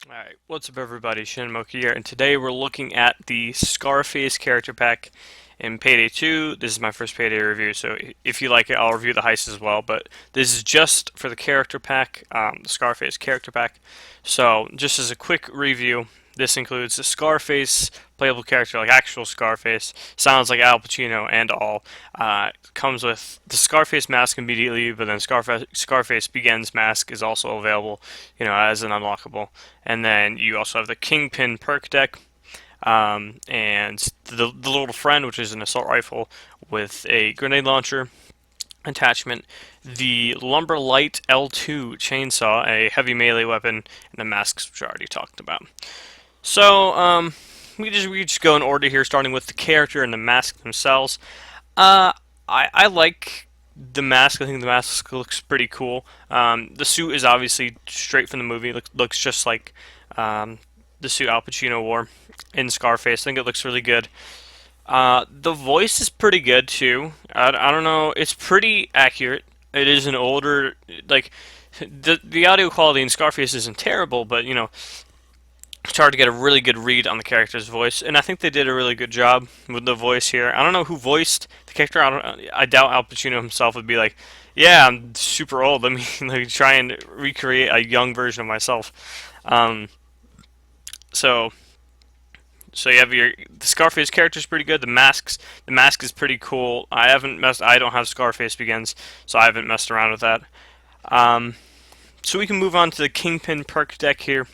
Alright, what's up everybody, Shinmoki here, and today we're looking at the Scarface character pack in Payday 2. This is my first Payday review, so if you like it, I'll review the heist as well, but this is just for the character pack, the Scarface character pack. So, just as a quick review, this includes the Scarface playable character, like actual Scarface, sounds like Al Pacino and all. Comes with the Scarface mask immediately, but then Scarface Begins mask is also available, as an unlockable. And then you also have the Kingpin perk deck, and the little friend, which is an assault rifle with a grenade launcher attachment, the Lumber Light L2 chainsaw, a heavy melee weapon, and the masks which I already talked about. So, we just go in order here, starting with the character and the mask themselves. I like the mask. I think the mask looks pretty cool. The suit is obviously straight from the movie. Looks just like the suit Al Pacino wore in Scarface. I think it looks really good. The voice is pretty good too. I don't know. It's pretty accurate. It is an older, like, the audio quality in Scarface isn't terrible, but it's hard to get a really good read on the character's voice, and I think they did a really good job with the voice here. I don't know who voiced the character. I doubt Al Pacino himself would be like, "Yeah, I'm super old. Let me like try and recreate a young version of myself." Um, so, so you have the Scarface character is pretty good. The mask is pretty cool. I don't have Scarface Begins, so I haven't messed around with that. Um, so we can move on to the Kingpin perk deck here.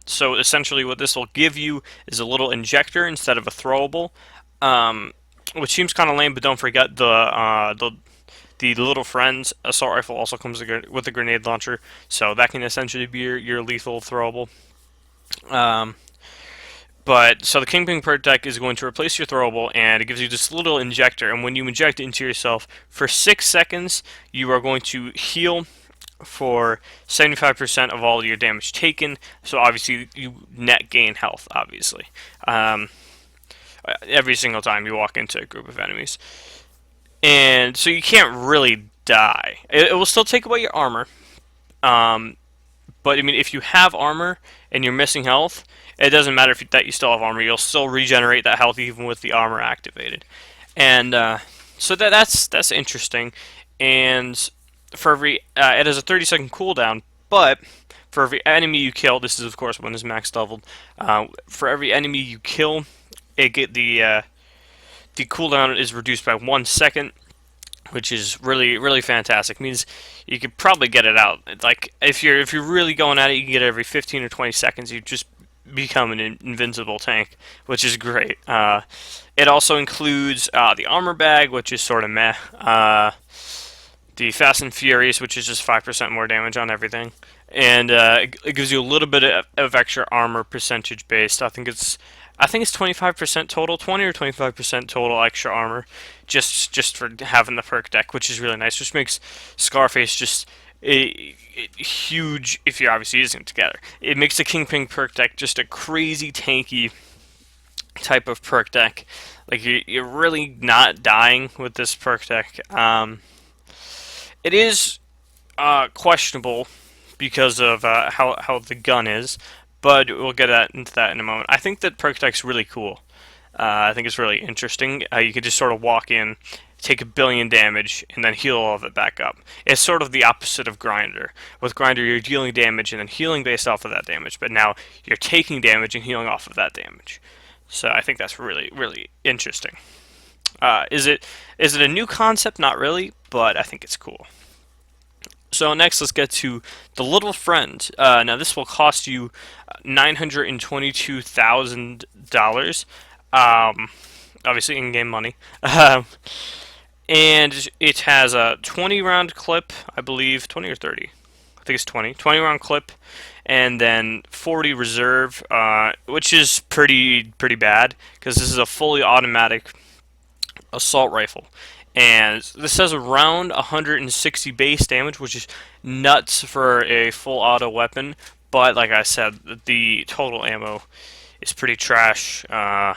So essentially what this will give you is a little injector instead of a throwable, which seems kind of lame, but don't forget the little friend's assault rifle also comes with a grenade launcher, so that can essentially be your lethal throwable. Um, but so the Kingpin perk deck is going to replace your throwable, and it gives you this little injector, and when you inject it into yourself for 6 seconds, you are going to heal for 75% of all your damage taken. So obviously you net gain health, obviously, every single time you walk into a group of enemies. And so you can't really die. It will still take away your armor. Um, but I mean, if you have armor and you're missing health, it doesn't matter that you still have armor. You'll still regenerate that health even with the armor activated. And so that's interesting. And for every it has a 30-second cooldown, but for every enemy you kill, this is of course when it's max leveled. For every enemy you kill, the cooldown is reduced by 1 second, which is really fantastic. It means you could probably get it out. Like if you're really going at it, you can get it every 15 or 20 seconds. You just become an invincible tank, which is great. It also includes the armor bag, which is sort of meh. The Fast and Furious, which is just 5% more damage on everything, and it gives you a little bit of extra armor percentage based. I think it's 25% total, 20 or 25% total extra armor, just for having the perk deck, which is really nice. Which makes Scarface just huge if you're obviously using them together. It makes the Kingpin perk deck just a crazy tanky type of perk deck. Like you're really not dying with this perk deck. It is questionable because of how the gun is, but we'll get into that in a moment. I think that perk deck's really cool. I think it's really interesting. You can just sort of walk in, take 1 billion damage, and then heal all of it back up. It's sort of the opposite of Grinder. With Grinder, you're dealing damage and then healing based off of that damage, but now you're taking damage and healing off of that damage. So I think that's really interesting. Is it a new concept? Not really, but I think it's cool. So next, let's get to the little friend. Now this will cost you $922,000, obviously in-game money, and it has a 20-round clip, I believe, 20 or 30. I think it's 20-round clip, and then 40 reserve, which is pretty bad because this is a fully automatic assault rifle. And this has around 160 base damage, which is nuts for a full auto weapon. But like I said, the total ammo is pretty trash. So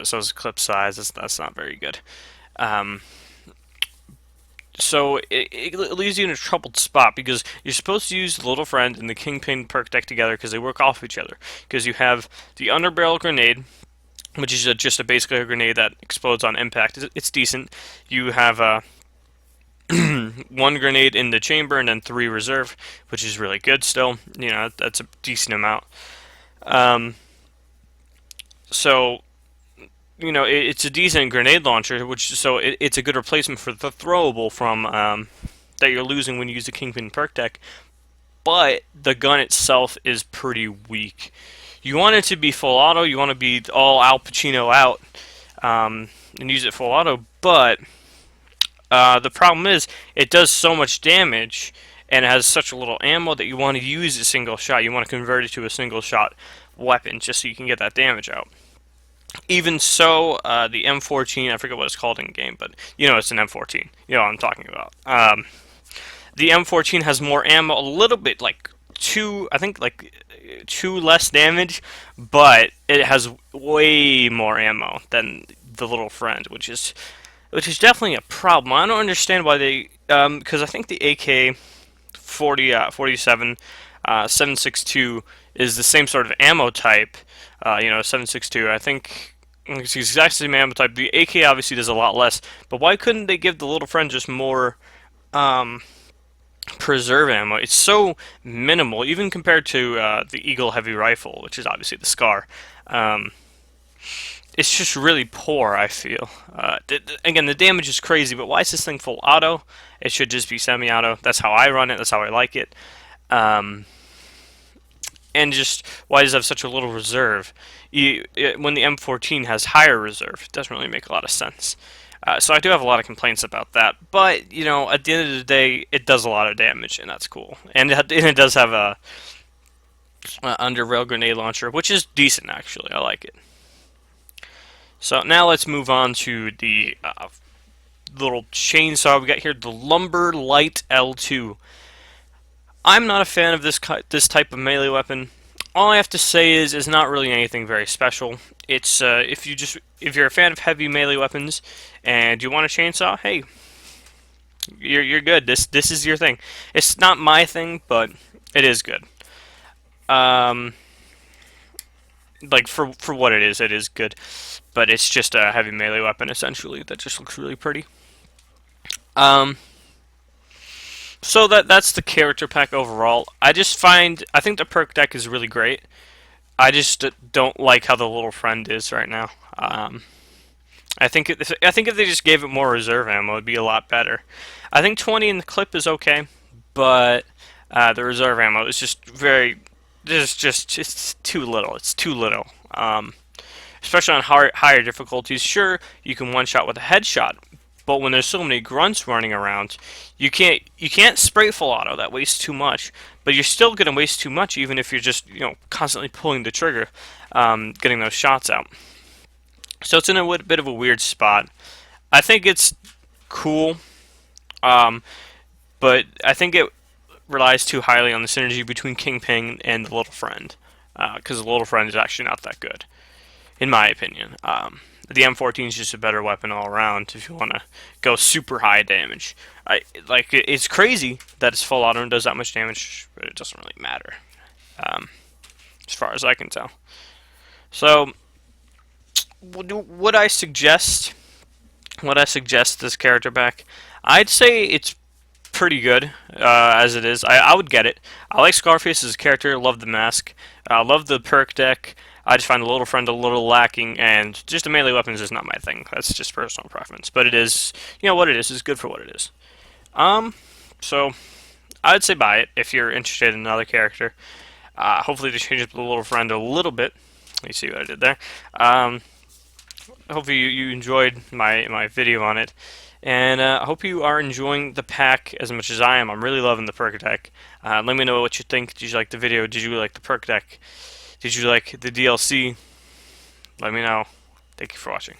is the clip size. That's not very good. Um, So it leaves you in a troubled spot because you're supposed to use the little friend and the Kingpin perk deck together because they work off each other. Because you have the underbarrel grenade, which is just basically a grenade that explodes on impact. It's decent. You have one grenade in the chamber and then three reserve, which is really good still. You know, that's a decent amount. Um, so you know, it's a decent grenade launcher, which so it's a good replacement for the throwable from that you're losing when you use the Kingpin perk deck. But the gun itself is pretty weak. You want it to be full auto. You want to be all Al Pacino out and use it full auto. But the problem is it does so much damage and it has such a little ammo that you want to use a single shot. You want to convert it to a single shot weapon just so you can get that damage out. Even so, the M14, I forget what it's called in game, but you know it's an M14. You know what I'm talking about. The M14 has more ammo, a little bit like I think like two less damage, but it has way more ammo than the little friend, which is definitely a problem. I don't understand why they, because I think the AK 47 762 is the same sort of ammo type. 762. I think it's the exact same ammo type. The AK obviously does a lot less, but why couldn't they give the little friend just more preserve ammo? It's so minimal, even compared to the Eagle Heavy Rifle, which is obviously the Scar. It's just really poor, I feel. Again, the damage is crazy, but why is this thing full auto? It should just be semi-auto. That's how I run it. That's how I like it. And just why does it have such a little reserve? When the M14 has higher reserve, it doesn't really make a lot of sense. So I do have a lot of complaints about that, but you know, at the end of the day, it does a lot of damage, and that's cool. And it does have a under rail grenade launcher, which is decent actually. I like it. So now let's move on to the little chainsaw we got here, the Lumber Light L2. I'm not a fan of this type of melee weapon. All I have to say is it's not really anything very special. It's if you're a fan of heavy melee weapons and you want a chainsaw, hey, you're good. This is your thing. It's not my thing, but it is good. Like for what it is good. But it's just a heavy melee weapon essentially that just looks really pretty. So that's the character pack overall. I think the perk deck is really great. I just don't like how the little friend is right now. I think if they just gave it more reserve ammo, it'd be a lot better. I think 20 in the clip is okay, but the reserve ammo is just it's too little. It's too little. Especially on higher difficulties. Sure, you can one shot with a headshot, but when there's so many grunts running around, you can't spray full auto. That wastes too much. But you're still gonna waste too much, even if you're just constantly pulling the trigger, getting those shots out. So it's in a bit of a weird spot. I think it's cool, but I think it relies too highly on the synergy between Kingpin and the little friend, because the little friend is actually not that good, in my opinion. The M14 is just a better weapon all around if you want to go super high damage. It's crazy that it's full auto and does that much damage, but it doesn't really matter, as far as I can tell. So, would I suggest this character pack? I'd say it's pretty good as it is. I would get it. I like Scarface as a character. Love the mask. Love the perk deck. I just find the little friend a little lacking, and just the melee weapons is not my thing. That's just personal preference. But it is, what it is. It's good for what it is. So I'd say buy it if you're interested in another character. Hopefully they change up the little friend a little bit. You see what I did there. Hopefully you enjoyed my video on it. And I hope you are enjoying the pack as much as I am. I'm really loving the perk deck. Let me know what you think. Did you like the video? Did you like the perk deck? Did you like the DLC? Let me know. Thank you for watching.